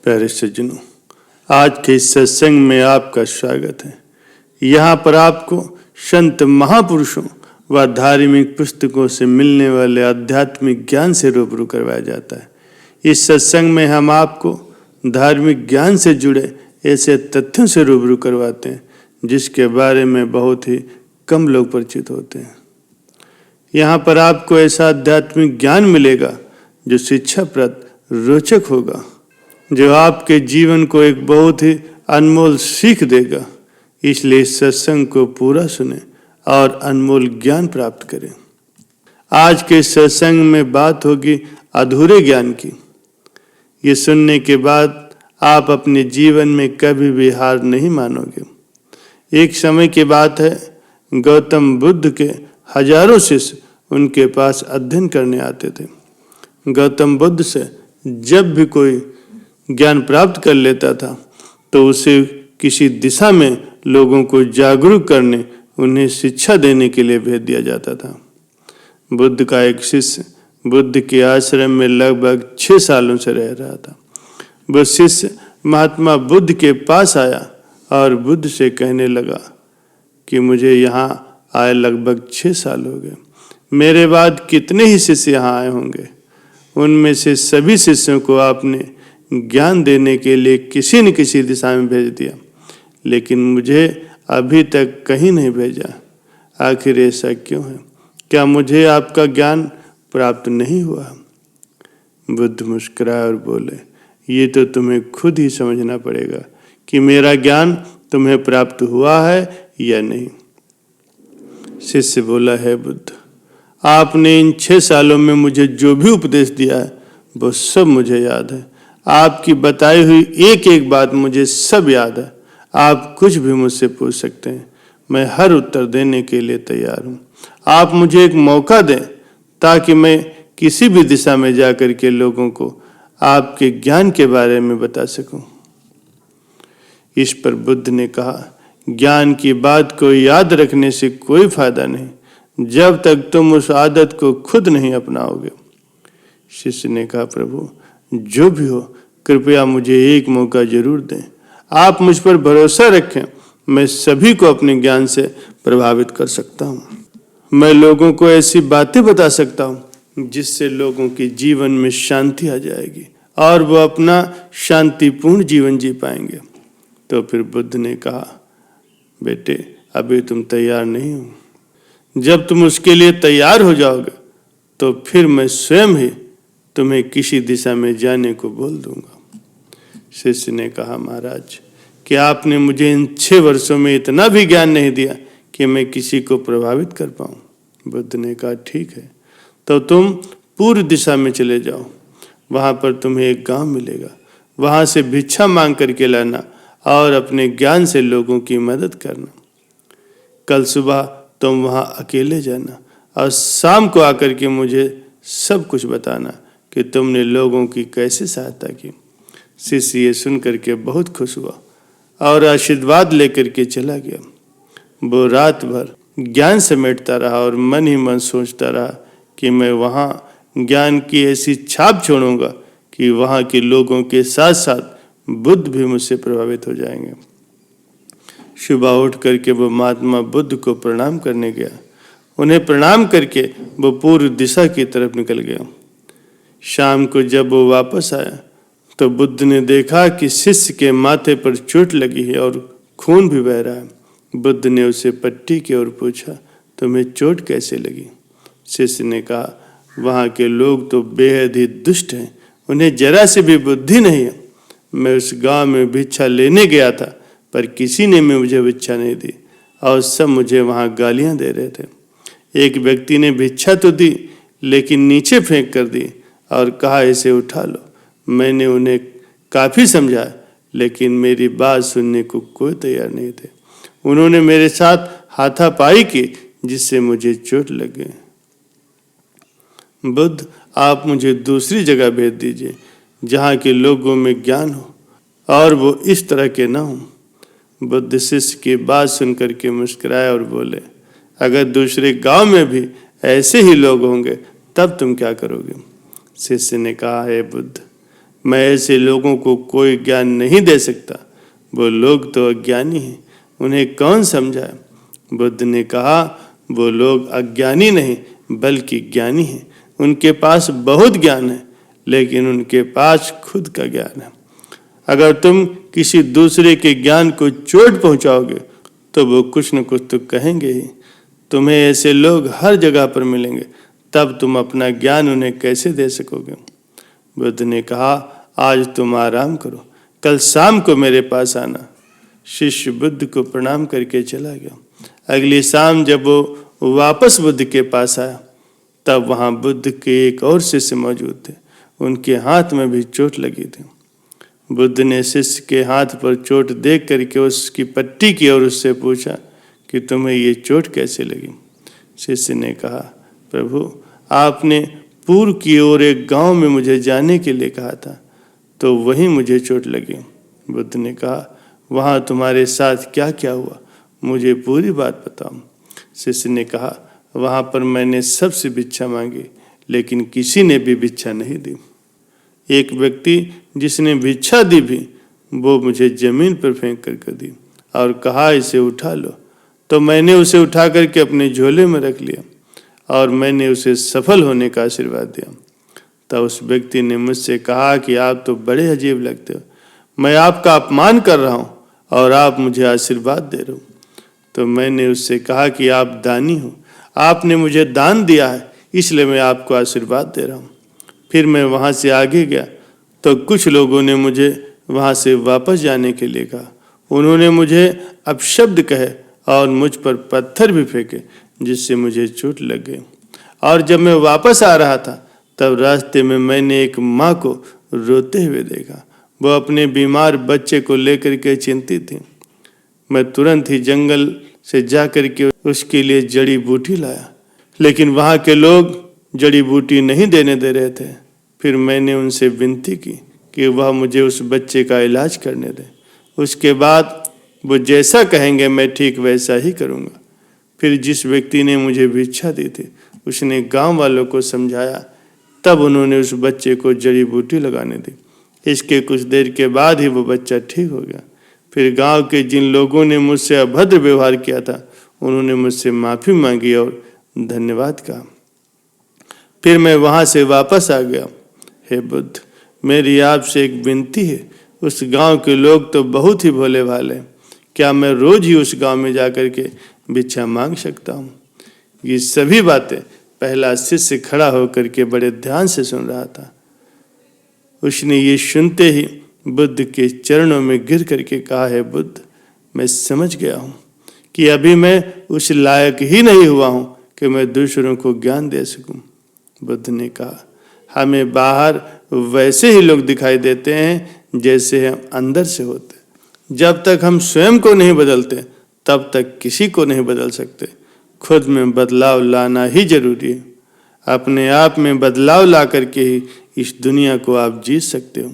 प्यारे सज्जनों, आज के इस सत्संग में आपका स्वागत है। यहाँ पर आपको संत महापुरुषों व धार्मिक पुस्तकों से मिलने वाले आध्यात्मिक ज्ञान से रूबरू करवाया जाता है। इस सत्संग में हम आपको धार्मिक ज्ञान से जुड़े ऐसे तथ्यों से रूबरू करवाते हैं जिसके बारे में बहुत ही कम लोग परिचित होते हैं। यहाँ पर आपको ऐसा आध्यात्मिक ज्ञान मिलेगा जो शिक्षाप्रद रोचक होगा, जो आपके जीवन को एक बहुत ही अनमोल सीख देगा। इसलिए इस सत्संग को पूरा सुने और अनमोल ज्ञान प्राप्त करें। आज के सत्संग में बात होगी अधूरे ज्ञान की। ये सुनने के बाद आप अपने जीवन में कभी भी हार नहीं मानोगे। एक समय की बात है, गौतम बुद्ध के हजारों शिष्य उनके पास अध्ययन करने आते थे। गौतम बुद्ध से जब भी कोई ज्ञान प्राप्त कर लेता था तो उसे किसी दिशा में लोगों को जागरूक करने, उन्हें शिक्षा देने के लिए भेज दिया जाता था। बुद्ध का एक शिष्य बुद्ध के आश्रम में लगभग 6 सालों से रह रहा था। वह शिष्य महात्मा बुद्ध के पास आया और बुद्ध से कहने लगा कि मुझे यहाँ आए लगभग 6 साल हो गए। मेरे बाद कितने ही शिष्य यहाँ आए होंगे। उनमें से सभी शिष्यों को आपने ज्ञान देने के लिए किसी न किसी दिशा में भेज दिया, लेकिन मुझे अभी तक कहीं नहीं भेजा। आखिर ऐसा क्यों है? क्या मुझे आपका ज्ञान प्राप्त नहीं हुआ? बुद्ध मुस्कुराए और बोले, ये तो तुम्हें खुद ही समझना पड़ेगा कि मेरा ज्ञान तुम्हें प्राप्त हुआ है या नहीं। शिष्य बोला, है बुद्ध, आपने इन 6 सालों में मुझे जो भी उपदेश दिया है वो सब मुझे याद है। आपकी बताई हुई एक एक बात मुझे सब याद है। आप कुछ भी मुझसे पूछ सकते हैं, मैं हर उत्तर देने के लिए तैयार हूँ। आप मुझे एक मौका दें ताकि मैं किसी भी दिशा में जाकर के लोगों को आपके ज्ञान के बारे में बता सकूं। इस पर बुद्ध ने कहा, ज्ञान की बात को याद रखने से कोई फायदा नहीं जब तक तुम उस आदत को खुद नहीं अपनाओगे। शिष्य ने कहा, प्रभु जो भी हो कृपया मुझे एक मौका जरूर दें। आप मुझ पर भरोसा रखें, मैं सभी को अपने ज्ञान से प्रभावित कर सकता हूँ। मैं लोगों को ऐसी बातें बता सकता हूँ जिससे लोगों के जीवन में शांति आ जाएगी और वो अपना शांतिपूर्ण जीवन जी पाएंगे। तो फिर बुद्ध ने कहा, बेटे अभी तुम तैयार नहीं हो। जब तुम उसके लिए तैयार हो जाओगे तो फिर मैं स्वयं ही तुम्हें किसी दिशा में जाने को बोल दूंगा। शिष्य ने कहा, महाराज कि आपने मुझे इन 6 वर्षों में इतना भी ज्ञान नहीं दिया कि मैं किसी को प्रभावित कर पाऊं। बुद्ध ने कहा, ठीक है, तो तुम पूर्व दिशा में चले जाओ। वहां पर तुम्हें एक गांव मिलेगा। वहां से भिक्षा मांग करके लाना और अपने ज्ञान से लोगों की मदद करना। कल सुबह तुम वहां अकेले जाना और शाम को आकर के मुझे सब कुछ बताना कि तुमने लोगों की कैसे सहायता की। शिष्य ये सुन करके बहुत खुश हुआ और आशीर्वाद लेकर के चला गया। वो रात भर ज्ञान समेटता रहा और मन ही मन सोचता रहा कि मैं वहाँ ज्ञान की ऐसी छाप छोड़ूंगा कि वहाँ के लोगों के साथ साथ बुद्ध भी मुझसे प्रभावित हो जाएंगे। सुबह उठ करके वो महात्मा बुद्ध को प्रणाम करने गया। उन्हें प्रणाम करके वो पूर्व दिशा की तरफ निकल गया। शाम को जब वो वापस आया तो बुद्ध ने देखा कि शिष्य के माथे पर चोट लगी है और खून भी बह रहा है। बुद्ध ने उसे पट्टी की ओर पूछा, तुम्हें चोट कैसे लगी? शिष्य ने कहा, वहाँ के लोग तो बेहद ही दुष्ट हैं, उन्हें जरा से भी बुद्धि नहीं है। मैं उस गांव में भिक्षा लेने गया था पर किसी ने मुझे भिक्षा नहीं दी और सब मुझे वहाँ गालियाँ दे रहे थे। एक व्यक्ति ने भिक्षा तो दी लेकिन नीचे फेंक कर दी और कहा, इसे उठा लो। मैंने उन्हें काफ़ी समझाया लेकिन मेरी बात सुनने को कोई तैयार नहीं थे। उन्होंने मेरे साथ हाथापाई की जिससे मुझे चोट लग गई। बुद्ध, आप मुझे दूसरी जगह भेज दीजिए जहाँ के लोगों में ज्ञान हो और वो इस तरह के ना हो। बुद्ध शिष्य की बात सुनकर के मुस्कुराए और बोले, अगर दूसरे गांव में भी ऐसे ही लोग होंगे तब तुम क्या करोगे? शिष्य ने कहा, हे बुद्ध, मैं ऐसे लोगों को कोई ज्ञान नहीं दे सकता। वो लोग तो अज्ञानी हैं, उन्हें कौन समझाए। बुद्ध ने कहा, वो लोग अज्ञानी नहीं बल्कि ज्ञानी हैं। उनके पास बहुत ज्ञान है, लेकिन उनके पास खुद का ज्ञान है। अगर तुम किसी दूसरे के ज्ञान को चोट पहुंचाओगे तो वो कुछ न कुछ तो कहेंगे ही। तुम्हें ऐसे लोग हर जगह पर मिलेंगे, तब तुम अपना ज्ञान उन्हें कैसे दे सकोगे। बुद्ध ने कहा, आज तुम आराम करो, कल शाम को मेरे पास आना। शिष्य बुद्ध को प्रणाम करके चला गया। अगली शाम जब वो वापस बुद्ध के पास आया, तब वहाँ बुद्ध के एक और शिष्य मौजूद थे। उनके हाथ में भी चोट लगी थी। बुद्ध ने शिष्य के हाथ पर चोट देख करके उसकी पट्टी की और उससे पूछा कि तुम्हें ये चोट कैसे लगी। शिष्य ने कहा, प्रभु, आपने पूर्व की ओर एक गांव में मुझे जाने के लिए कहा था, तो वहीं मुझे चोट लगी। बुद्ध ने कहा, वहाँ तुम्हारे साथ क्या क्या हुआ, मुझे पूरी बात बताओ। शिष्य ने कहा, वहाँ पर मैंने सबसे भिक्षा मांगी, लेकिन किसी ने भी भिक्षा नहीं दी। एक व्यक्ति जिसने भिक्षा दी भी, वो मुझे जमीन पर फेंक कर दी और कहा, इसे उठा लो। तो मैंने उसे उठा करके अपने झोले में रख लिया और मैंने उसे सफल होने का आशीर्वाद दिया। तब उस व्यक्ति ने मुझसे कहा कि आप तो बड़े अजीब लगते हो, मैं आपका अपमान कर रहा हूँ और आप मुझे आशीर्वाद दे रहे हो। तो मैंने उससे कहा कि आप दानी हो, आपने मुझे दान दिया है, इसलिए मैं आपको आशीर्वाद दे रहा हूँ। फिर मैं वहाँ से आगे गया तो कुछ लोगों ने मुझे वहाँ से वापस जाने के लिए कहा। उन्होंने मुझे अपशब्द कहे और मुझ पर पत्थर भी फेंके, जिससे मुझे चोट लग गई। और जब मैं वापस आ रहा था, तब रास्ते में मैंने एक माँ को रोते हुए देखा। वो अपने बीमार बच्चे को लेकर के चिंतित थी। मैं तुरंत ही जंगल से जाकर के उसके लिए जड़ी बूटी लाया, लेकिन वहाँ के लोग जड़ी बूटी नहीं देने दे रहे थे। फिर मैंने उनसे विनती की कि वह मुझे उस बच्चे का इलाज करने दें। उसके बाद वो जैसा कहेंगे मैं ठीक वैसा ही करूँगा। फिर जिस व्यक्ति ने मुझे भिक्षा दी थी, उसने गांव वालों को समझाया, तब उन्होंने उस बच्चे को जड़ी बूटी लगाने दी। इसके कुछ देर के बाद ही वो बच्चा ठीक हो गया। फिर गांव के जिन लोगों ने मुझसे अभद्र व्यवहार किया था, उन्होंने मुझसे माफ़ी मांगी और धन्यवाद कहा। फिर मैं वहाँ से वापस आ गया। हे बुद्ध, मेरी आपसे एक विनती है। उस गांव के लोग तो बहुत ही भोले भाले हैं। क्या मैं रोज ही उस गांव में जाकर के भिक्षा मांग सकता हूँ? ये सभी बातें पहला शिष्य खड़ा होकर के बड़े ध्यान से सुन रहा था। उसने ये सुनते ही बुद्ध के चरणों में गिर करके कहा, है बुद्ध, मैं समझ गया हूँ कि अभी मैं उस लायक ही नहीं हुआ हूँ कि मैं दूसरों को ज्ञान दे सकूं। बुद्ध ने कहा, हमें बाहर वैसे ही लोग दिखाई देते हैं जैसे हम अंदर से होते। जब तक हम स्वयं को नहीं बदलते, तब तक किसी को नहीं बदल सकते। खुद में बदलाव लाना ही जरूरी है। अपने आप में बदलाव ला करके ही इस दुनिया को आप जीत सकते हो।